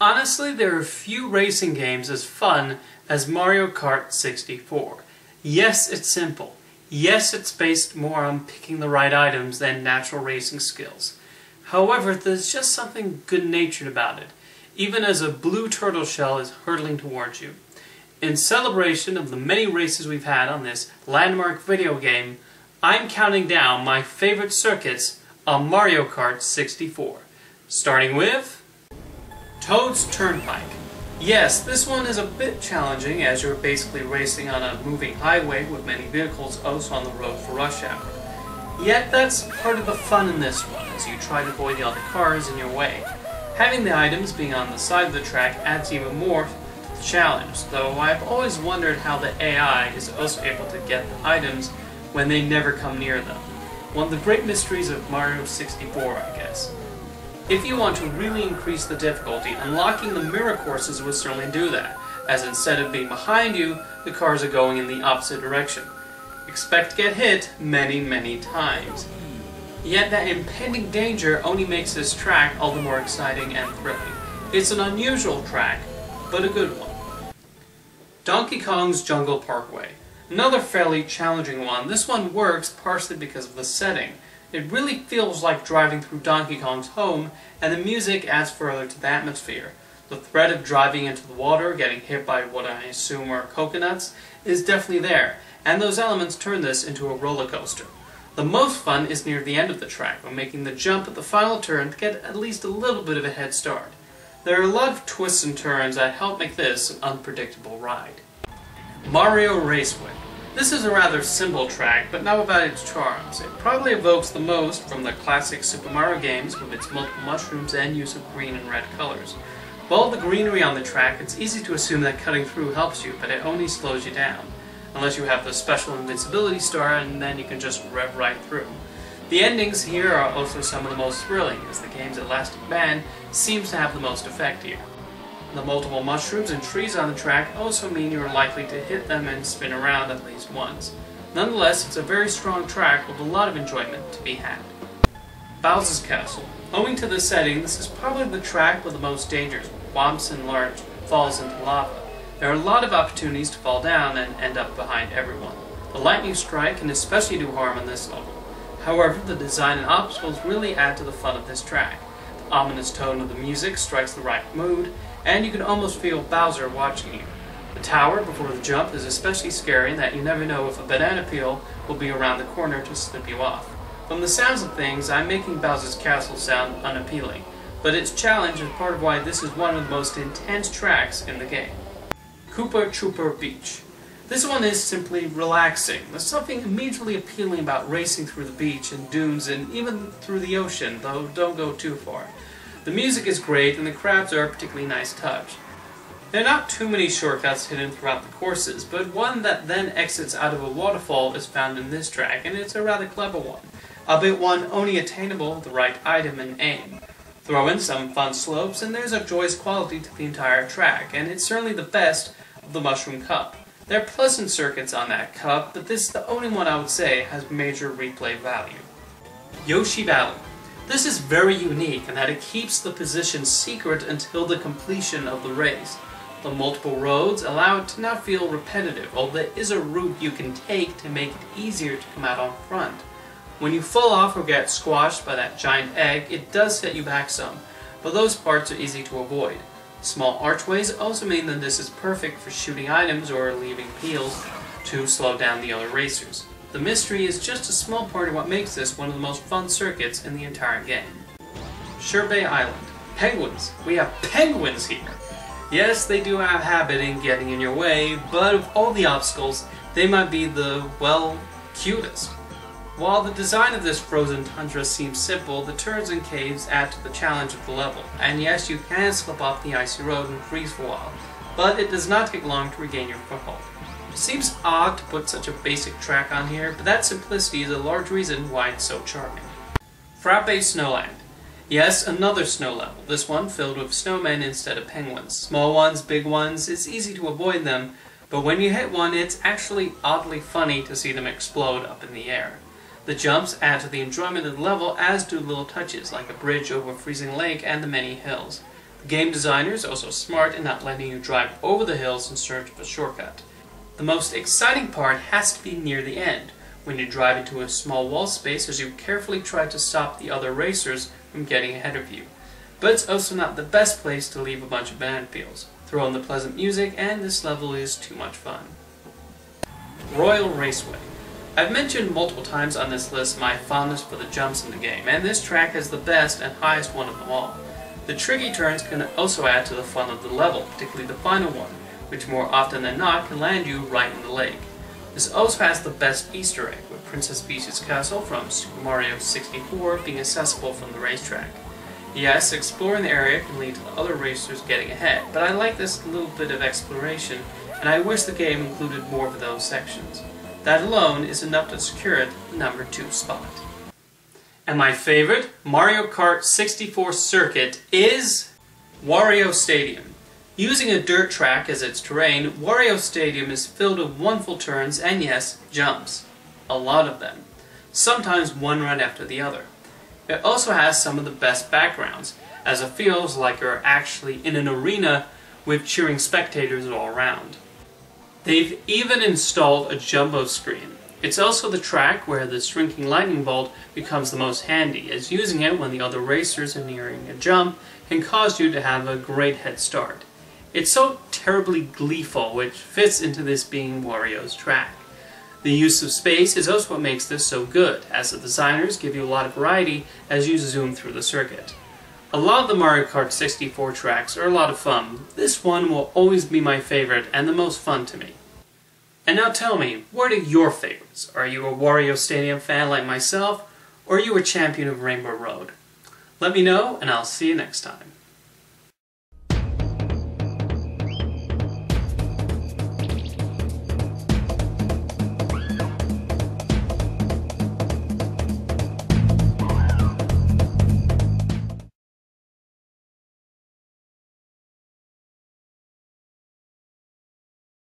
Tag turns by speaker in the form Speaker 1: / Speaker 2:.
Speaker 1: Honestly, there are few racing games as fun as Mario Kart 64. Yes, it's simple. Yes, it's based more on picking the right items than natural racing skills. However, there's just something good-natured about it, even as a blue turtle shell is hurtling towards you. In celebration of the many races we've had on this landmark video game, I'm counting down my favorite circuits on Mario Kart 64. Starting with Toad's Turnpike. Yes, this one is a bit challenging as you're basically racing on a moving highway with many vehicles also on the road for rush hour. Yet that's part of the fun in this one as you try to avoid the other cars in your way. Having the items being on the side of the track adds even more to the challenge, though I've always wondered how the AI is also able to get the items when they never come near them. One of the great mysteries of Mario 64, I guess. If you want to really increase the difficulty, unlocking the mirror courses will certainly do that, as instead of being behind you, the cars are going in the opposite direction. Expect to get hit many, many times. Yet that impending danger only makes this track all the more exciting and thrilling. It's an unusual track, but a good one. Donkey Kong's Jungle Parkway. Another fairly challenging one. This one works partially because of the setting. It really feels like driving through Donkey Kong's home, and the music adds further to the atmosphere. The threat of driving into the water, getting hit by what I assume are coconuts, is definitely there, and those elements turn this into a roller coaster. The most fun is near the end of the track, when making the jump at the final turn to get at least a little bit of a head start. There are a lot of twists and turns that help make this an unpredictable ride. Mario Raceway. This is a rather simple track, but not without its charms. It probably evokes the most from the classic Super Mario games with its multiple mushrooms and use of green and red colors. With all the greenery on the track, it's easy to assume that cutting through helps you, but it only slows you down. Unless you have the special invincibility star, and then you can just rev right through. The endings here are also some of the most thrilling, as the game's elastic band seems to have the most effect here. The multiple mushrooms and trees on the track also mean you are likely to hit them and spin around at least once. Nonetheless, it's a very strong track with a lot of enjoyment to be had. Bowser's Castle. Owing to the setting, this is probably the track with the most dangers, whomps and large falls into lava. There are a lot of opportunities to fall down and end up behind everyone. The lightning strike can especially do harm on this level. However, the design and obstacles really add to the fun of this track. The ominous tone of the music strikes the right mood, and you can almost feel Bowser watching you. The tower before the jump is especially scary in that you never know if a banana peel will be around the corner to slip you off. From the sounds of things, I'm making Bowser's Castle sound unappealing, but its challenge is part of why this is one of the most intense tracks in the game. Koopa Troopa Beach. This one is simply relaxing. There's something immediately appealing about racing through the beach and dunes and even through the ocean, though don't go too far. The music is great and the crabs are a particularly nice touch. There are not too many shortcuts hidden throughout the courses, but one that then exits out of a waterfall is found in this track, and it's a rather clever one, albeit one only attainable with the right item and aim. Throw in some fun slopes and there's a joyous quality to the entire track, and it's certainly the best of the Mushroom Cup. There are pleasant circuits on that cup, but this is the only one I would say has major replay value. Yoshi Valley. This is very unique in that it keeps the position secret until the completion of the race. The multiple roads allow it to not feel repetitive, although there is a route you can take to make it easier to come out on front. When you fall off or get squashed by that giant egg, it does set you back some, but those parts are easy to avoid. Small archways also mean that this is perfect for shooting items or leaving peels to slow down the other racers. The mystery is just a small part of what makes this one of the most fun circuits in the entire game. Sherbet Island. Penguins. We have penguins here. Yes, they do have a habit in getting in your way, but of all the obstacles, they might be the, well, cutest. While the design of this frozen tundra seems simple, the turns and caves add to the challenge of the level. And yes, you can slip off the icy road and freeze for a while, but it does not take long to regain your foothold. It seems odd to put such a basic track on here, but that simplicity is a large reason why it's so charming. Frappe Snow. Yes, another snow level, this one filled with snowmen instead of penguins. Small ones, big ones, it's easy to avoid them, but when you hit one, it's actually oddly funny to see them explode up in the air. The jumps add to the enjoyment of the level, as do little touches like a bridge over a freezing lake and the many hills. The game designer is also smart in not letting you drive over the hills in search of a shortcut. The most exciting part has to be near the end, when you drive into a small wall space as you carefully try to stop the other racers from getting ahead of you. But it's also not the best place to leave a bunch of banana peels. Throw in the pleasant music and this level is too much fun. Royal Raceway. I've mentioned multiple times on this list my fondness for the jumps in the game, and this track is the best and highest one of them all. The tricky turns can also add to the fun of the level, particularly the final one, which more often than not can land you right in the lake. This also has the best Easter egg, with Princess Peach's castle from Super Mario 64 being accessible from the racetrack. Yes, exploring the area can lead to the other racers getting ahead, but I like this little bit of exploration, and I wish the game included more of those sections. That alone is enough to secure it the number 2 spot. And my favorite Mario Kart 64 circuit is Wario Stadium. Using a dirt track as its terrain, Wario Stadium is filled with wonderful turns and yes, jumps. A lot of them. Sometimes one right after the other. It also has some of the best backgrounds, as it feels like you're actually in an arena with cheering spectators all around. They've even installed a jumbo screen. It's also the track where the shrinking lightning bolt becomes the most handy, as using it when the other racers are nearing a jump can cause you to have a great head start. It's so terribly gleeful, which fits into this being Wario's track. The use of space is also what makes this so good, as the designers give you a lot of variety as you zoom through the circuit. A lot of the Mario Kart 64 tracks are a lot of fun. This one will always be my favorite and the most fun to me. And now tell me, what are your favorites? Are you a Wario Stadium fan like myself, or are you a champion of Rainbow Road? Let me know, and I'll see you next time.